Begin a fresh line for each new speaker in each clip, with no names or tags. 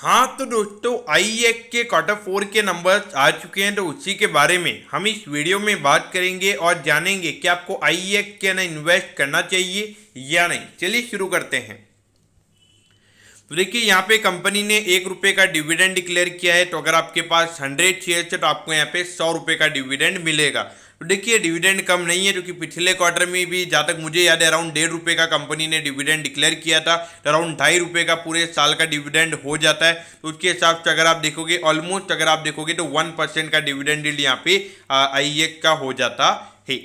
हाँ तो दोस्तों IEX के क्वार्टर 4 के नंबर्स आ चुके हैं, तो उसी के बारे में हम इस वीडियो में बात करेंगे और जानेंगे कि आपको IEX के अंदर इन्वेस्ट करना चाहिए या नहीं। चलिए शुरू करते हैं। तो देखिए यहाँ पे कंपनी ने ₹1 का डिविडेंड डिक्लेयर किया है, तो अगर आपके पास 100 शेयर है तो आपको यहाँ पे ₹100 का डिविडेंड मिलेगा। तो देखिए डिविडेंड कम नहीं है, क्योंकि पिछले क्वार्टर में भी जहाँ तक मुझे याद है अराउंड ₹1.5 का कंपनी ने डिविडेंड डिक्लेयर किया था, तो अराउंड ₹2.5 का पूरे साल का डिविडेंड हो जाता है। तो उसके हिसाब से अगर आप देखोगे ऑलमोस्ट अगर आप देखोगे तो 1% का डिविडेंड यील्ड यहाँ पे IEX का हो जाता है।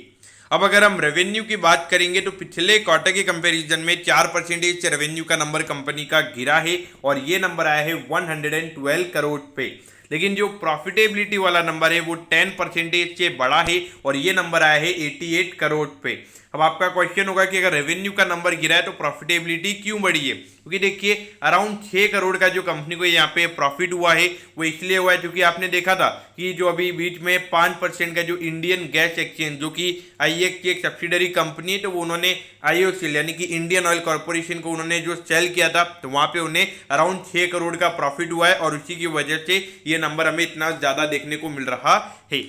अब अगर हम रेवेन्यू की बात करेंगे तो पिछले क्वार्टर के कंपैरिजन में 4% से रेवेन्यू का नंबर कंपनी का गिरा है और ये नंबर आया है 112 करोड़ पे। लेकिन जो प्रॉफिटेबिलिटी वाला नंबर है वो 10% से बढ़ा है और ये नंबर आया है 88 करोड़ पे। अब आपका क्वेश्चन होगा कि अगर रेवेन्यू का नंबर गिरा है तो प्रॉफिटेबिलिटी क्यों बढ़ी है? क्योंकि देखिए अराउंड 6 करोड़ का जो कंपनी को यहाँ पे प्रॉफिट हुआ है वो इसलिए हुआ है क्योंकि आपने देखा था कि जो अभी बीच में 5% का जो इंडियन गैस एक्सचेंज जो कि IEX की एक सब्सिडरी कंपनी है, तो वो उन्होंने IOCL यानी कि इंडियन ऑयल कॉर्पोरेशन को उन्होंने जो सेल किया था तो वहाँ पे उन्हें अराउंड 6 करोड़ का प्रॉफिट हुआ है और उसी की वजह से ये नंबर हमें इतना ज़्यादा देखने को मिल रहा है।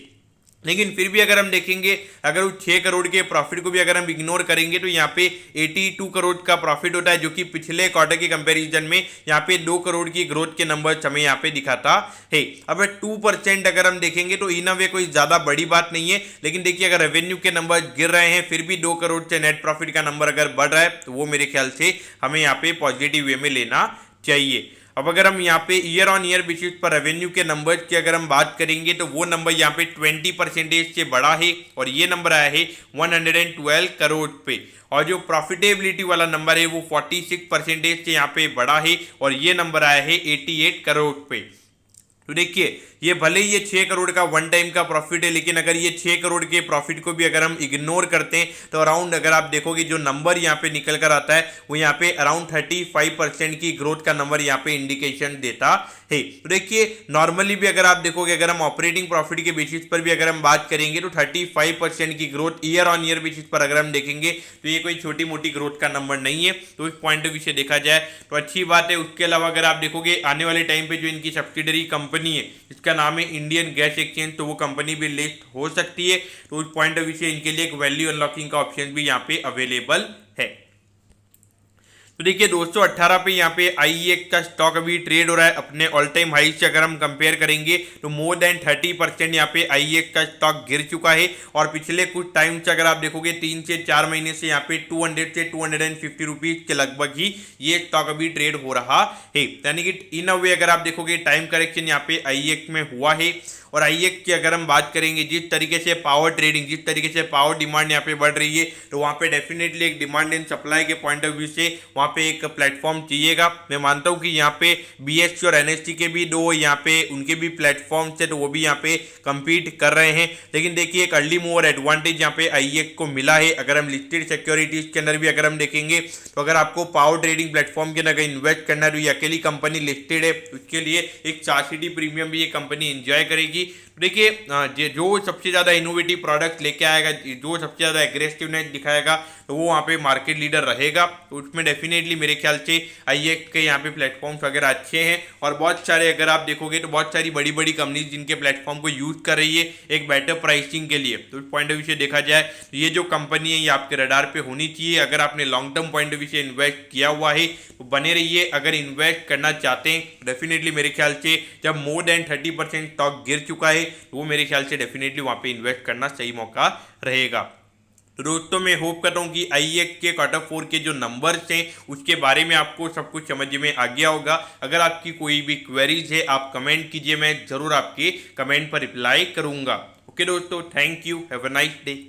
लेकिन फिर भी अगर हम देखेंगे अगर उस 6 करोड़ के प्रॉफिट को भी अगर हम इग्नोर करेंगे तो यहाँ पे 82 करोड़ का प्रॉफिट होता है, जो कि पिछले क्वार्टर के कंपैरिजन में यहाँ पे 2 करोड़ की ग्रोथ के नंबर हमें यहाँ पे दिखाता है। अब 2% अगर हम देखेंगे तो इन अ वे कोई ज़्यादा बड़ी बात नहीं है, लेकिन देखिए अगर रेवेन्यू के नंबर गिर रहे हैं फिर भी 2 करोड़ से नेट प्रॉफिट का नंबर अगर बढ़ रहा है तो वो मेरे ख्याल से हमें यहाँ पे पॉजिटिव वे में लेना चाहिए। अब अगर हम यहाँ पे ईयर ऑन ईयर बेसिस पर रेवेन्यू के नंबर्स की अगर हम बात करेंगे तो वो नंबर यहाँ पे 20% से बढ़ा है और ये नंबर आया है 112 करोड़ पे। और जो प्रॉफिटेबिलिटी वाला नंबर है वो 46% से यहाँ पे बढ़ा है और ये नंबर आया है 88 करोड़ पे। तो देखिए ये भले ही ये 6 करोड़ का वन टाइम का प्रॉफिट है, लेकिन अगर ये 6 करोड़ के प्रॉफिट को भी अगर हम इग्नोर करते हैं तो अराउंड अगर आप देखोगे जो नंबर यहाँ पे निकल कर आता है वो यहाँ पे अराउंड 35% की ग्रोथ का नंबर यहाँ पे इंडिकेशन देता है। तो देखिए नॉर्मली भी अगर आप देखोगे अगर हम ऑपरेटिंग प्रॉफिट के बेसिस पर भी अगर हम बात करेंगे तो 35% की growth year on year basis पर अगर हम देखेंगे तो ये कोई छोटी मोटी ग्रोथ का नंबर नहीं है। तो इस पॉइंट ऑफ व्यू से देखा जाए तो अच्छी बात है। उसके अलावा अगर आप देखोगे आने वाले टाइम पे जो इनकी सब्सिडरी कंपनी है इसका नाम है इंडियन गैस एक्सचेंज, तो वो कंपनी भी लिस्ट हो सकती है। तो उस पॉइंट ऑफ व्यू से इनके लिए एक वैल्यू अनलॉकिंग का ऑप्शन भी यहाँ पे अवेलेबल है। तो देखिए दोस्तों 18 पे यहाँ पे IEX का स्टॉक अभी ट्रेड हो रहा है अपने ऑल टाइम हाई से अगर हम कंपेयर करेंगे तो मोर देन 30% यहाँ पे IEX का स्टॉक गिर चुका है और पिछले कुछ टाइम से अगर आप देखोगे 3 से 4 महीने से यहाँ पे 200 से 250 रुपीज के लगभग ही ये स्टॉक अभी ट्रेड हो रहा है। यानी कि इन अ वे अगर आप देखोगे टाइम करेक्शन यहाँ पे IEX में हुआ है और IEX की अगर हम बात करेंगे जिस तरीके से पावर ट्रेडिंग जिस तरीके से पावर डिमांड यहाँ पे बढ़ रही है तो वहाँ पे डेफिनेटली एक डिमांड एंड सप्लाई के पॉइंट ऑफ व्यू से वहाँ पे एक प्लेटफॉर्म चाहिएगा। मैं मानता हूँ कि यहाँ पे BSE और NSE के भी दो यहाँ पे उनके भी प्लेटफॉर्म है तो वो भी यहाँ पे compete कर रहे हैं। लेकिन देखिए एक अर्ली मूवर एडवांटेज यहाँ पे IEX को मिला है। अगर हम लिस्टेड सिक्योरिटीज के अंदर भी अगर हम देखेंगे तो अगर आपको पावर ट्रेडिंग प्लेटफॉर्म के अंदर इन्वेस्ट करना है तो ये अकेली कंपनी लिस्टेड है, उसके लिए एक चार्सिटी प्रीमियम भी ये कंपनी एंजॉय करेगी। देखिए जो सबसे ज़्यादा इनोवेटिव प्रोडक्ट लेके आएगा, जो सबसे ज़्यादा एग्रेसिवनेस दिखाएगा तो वो वहाँ पे मार्केट लीडर रहेगा। तो उसमें डेफिनेटली मेरे ख्याल से IEX के यहाँ पे प्लेटफॉर्म्स वगैरह अच्छे हैं और बहुत सारे अगर आप देखोगे तो बहुत सारी बड़ी बड़ी कंपनीज जिनके प्लेटफॉर्म को यूज़ कर रही है एक बेटर प्राइसिंग के लिए। तो उस पॉइंट ऑफ व्यू से देखा जाए तो ये जो कंपनी है ये आपके रडार पे होनी चाहिए। अगर आपने long term point of view से इन्वेस्ट किया हुआ है तो बने रहिए। अगर इन्वेस्ट करना चाहते हैं डेफिनेटली मेरे ख्याल से जब मोर देन 30% स्टॉक गिर चुका है तो वो मेरे ख्याल से डेफिनेटली वहाँ पे इन्वेस्ट करना सही मौका रहेगा। तो दोस्तों मैं होप करता हूँ कि IEX के क्वार्टर 4 के जो नंबर्स हैं उसके बारे में आपको सब कुछ समझ में आ गया होगा। अगर आपकी कोई भी क्वेरीज है आप कमेंट कीजिए, मैं ज़रूर आपके कमेंट पर रिप्लाई करूँगा। ओके दोस्तों, thank you, have a nice day.